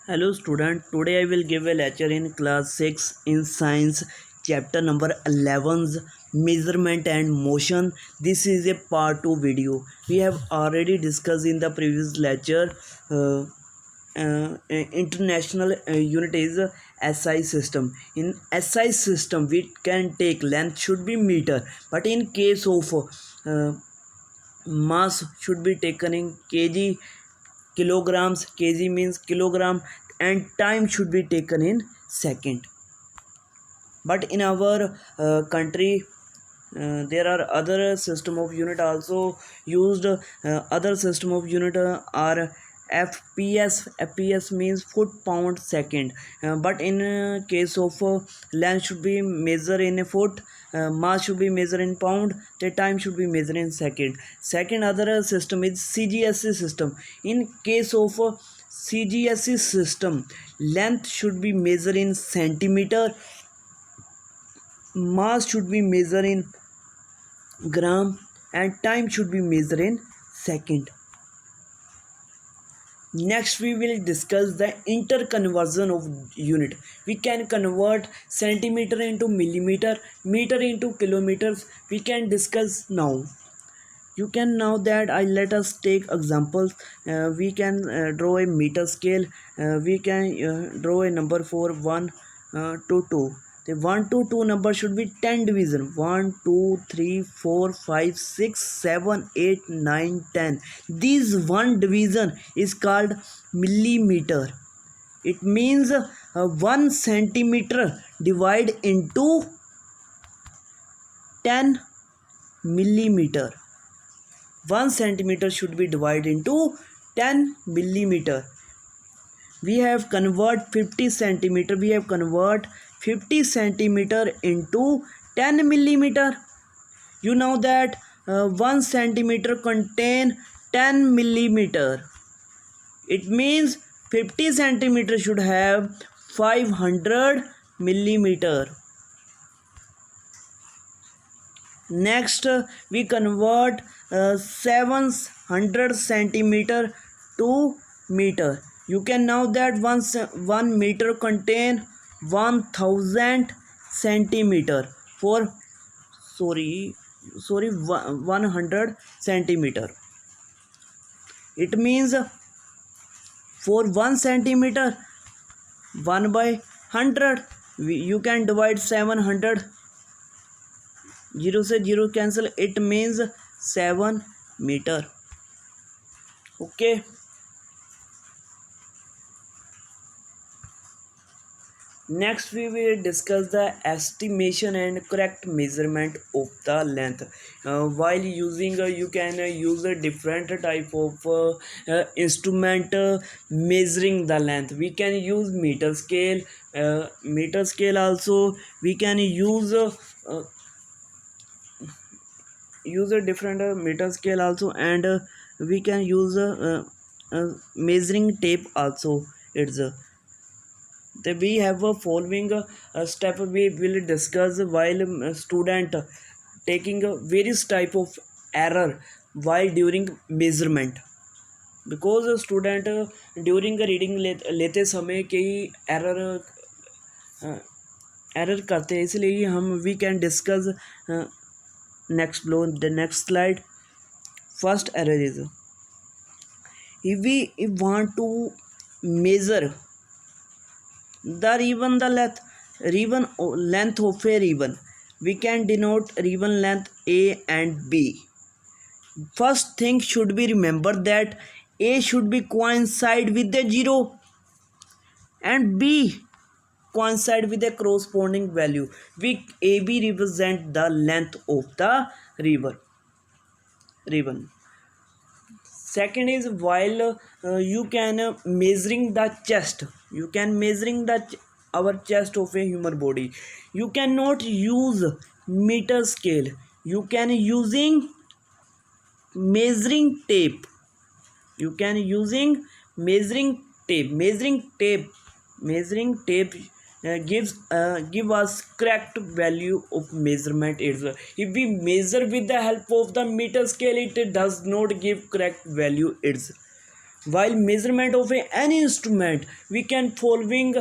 Hello student, today I will give a lecture in class 6 in science chapter number 11's measurement and motion. This is a part 2 video. We have already discussed in the previous lecture international unit is SI system. In SI system we can take length should be meter, but in case of mass should be taken in kg, kilograms. Kg means kilogram, and time should be taken in second. But in our country there are other system of unit also used. Other system of unit are fps means foot pound second, but in case of length should be measured in a foot, mass should be measured in pound, the time should be measured in second. Other system is CGSC system. In case of CGSC system, length should be measured in centimeter, mass should be measured in gram, and time should be measured in second. Next we will discuss the interconversion of unit. We can convert centimeter into millimeter, meter into kilometers. We can discuss now. You can now that I let us take examples. We can draw a meter scale. We can draw a number for 1 to 2. The 1 to 2 number should be 10 division. 1 2 3 4 5 6 7 8 9 10. This one division is called millimeter. It means 1 centimeter divide into 10 millimeter. 1 centimeter should be divided into 10 millimeter. We have convert 50 centimeter. We have convert 50 centimeter into 10 millimeter. You know that 1 centimeter contain 10 millimeter. It means 50 centimeter should have 500 millimeter. Next we convert 700 centimeter to meter. You can know that 1 meter contain 1000 centimeter for 100 centimeter. It means for 1 centimeter 1 by 100, you can divide 700. 0 से 0 cancel, it means 7 meter. Okay. Next we will discuss the estimation and correct measurement of the length. While using you can use a different type of instrument measuring the length. We can use meter scale. Meter scale also we can use a different meter scale also, and we can use measuring tape also. It's we have a following step we will discuss while student taking various type of error while during measurement, because student during reading लेते समय कई error करते हैं, इसलिए हम we can discuss next below the next slide. First error is, if we want to measure the ribbon length of a ribbon, we can denote ribbon length A and B. First thing should be remembered that A should be coincide with the 0 and B coincide with the corresponding value. AB represent the length of the ribbon. Second is, while you can measuring the chest, you can measuring our chest of a human body, you cannot use meter scale. You can using measuring tape. You can using measuring tape. Measuring tape give us correct value of measurement. If we measure with the help of the meter scale, it does not give correct value. While measurement of any instrument, we can following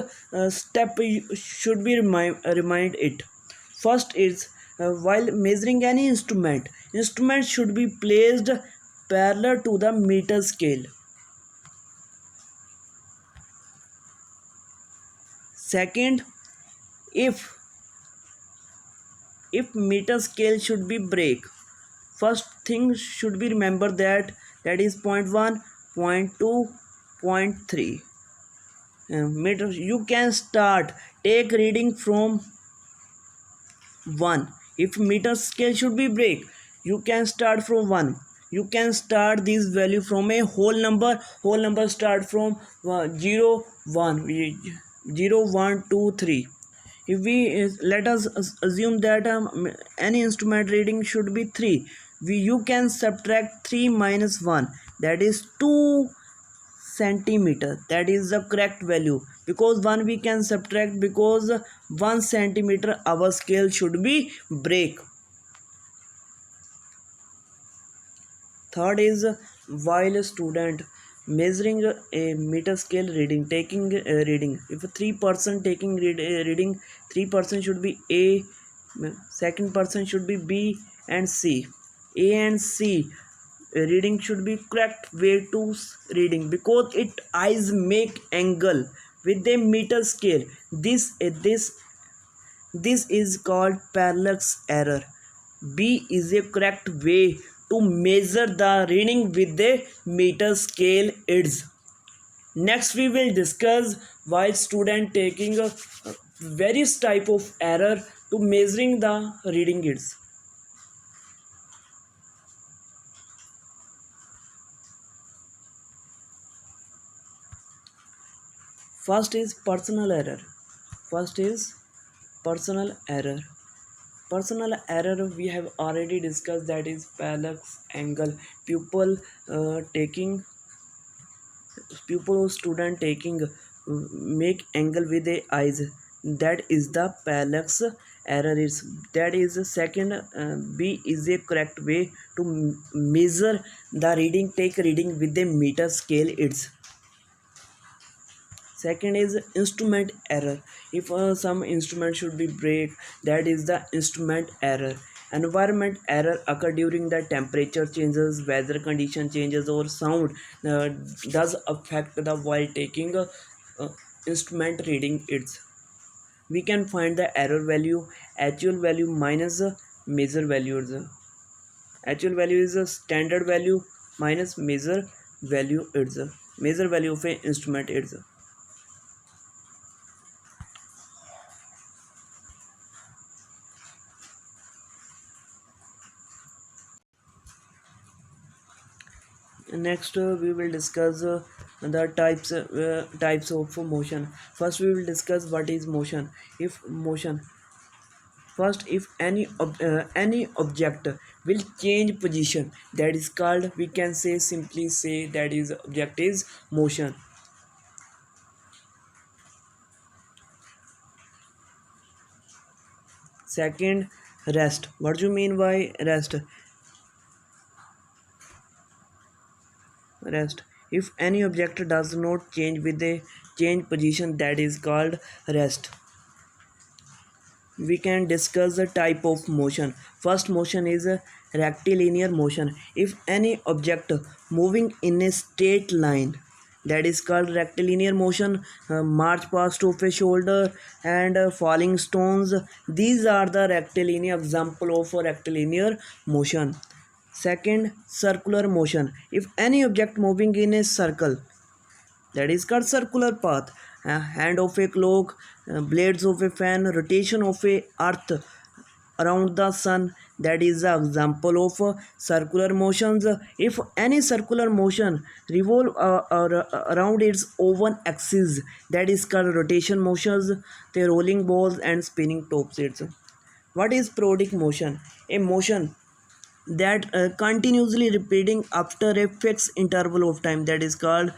step should be remind it. First is while measuring any instrument should be placed parallel to the meter scale. Second, if meter scale should be break, first thing should be remember that is point 1, point 2, point 3 meter. You can start take reading from 1. If meter scale should be break, you can start from 1. You can start this value from a whole number start from 0 1 0 1 2 3. If we let us assume that any instrument reading should be 3, you can subtract 3 minus 1, that is 2 centimeter. That is the correct value, because 1 we can subtract, because 1 centimeter our scale should be break. Third is while a student measuring a meter scale reading, taking reading, if 3% taking reading, 3% should be A, second person should be B and C. A and C reading should be correct way to reading, because it eyes make angle with a meter scale. This is called parallax error. B is a correct way to measure the reading with the meter scale aids. Next we will discuss while student taking a various type of error to measuring the reading aids. First is personal error. Personal error we have already discussed, that is parallax angle. Pupil or student taking make angle with the eyes, that is the parallax error. That is the second. B is a correct way to measure the reading, take reading with the meter scale. It's second is instrument error. If some instrument should be break, that is the instrument error. Environment error occur during the temperature changes, weather condition changes, or sound does affect the while taking uh, instrument reading. It's we can find the error value, actual value minus measure value. Actual value is a standard value minus measure value. It's a measure value of a instrument. It's next we will discuss the types of motion. First we will discuss what is motion. If any object will change position, that is called, we can simply say that is object is motion. Second, rest. What do you mean by rest? If any object does not change with a change position, that is called rest. We can discuss the type of motion. First motion is a rectilinear motion. If any object moving in a straight line, that is called rectilinear motion. March past of a shoulder and falling stones, these are the rectilinear example of a rectilinear motion. Second, circular motion. If any object moving in a circle, that is called circular path. Hand of a clock, blades of a fan, rotation of a earth around the sun, that is the example of circular motions. If any circular motion revolve around its own axis, that is called rotation motions. The rolling balls and spinning tops. What is periodic motion? A motion that continuously repeating after a fixed interval of time, that is called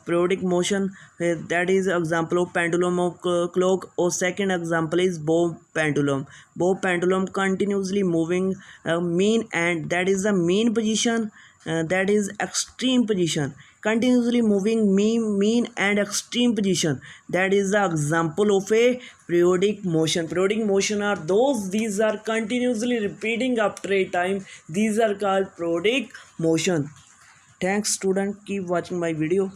periodic motion. That is example of pendulum of clock, or second example is bow pendulum continuously moving mean, and that is the mean position, that is extreme position. continuously moving mean and extreme position. That is the example of a periodic motion. Periodic motion are these are continuously repeating after a time. These are called periodic motion. Thanks student, keep watching my video.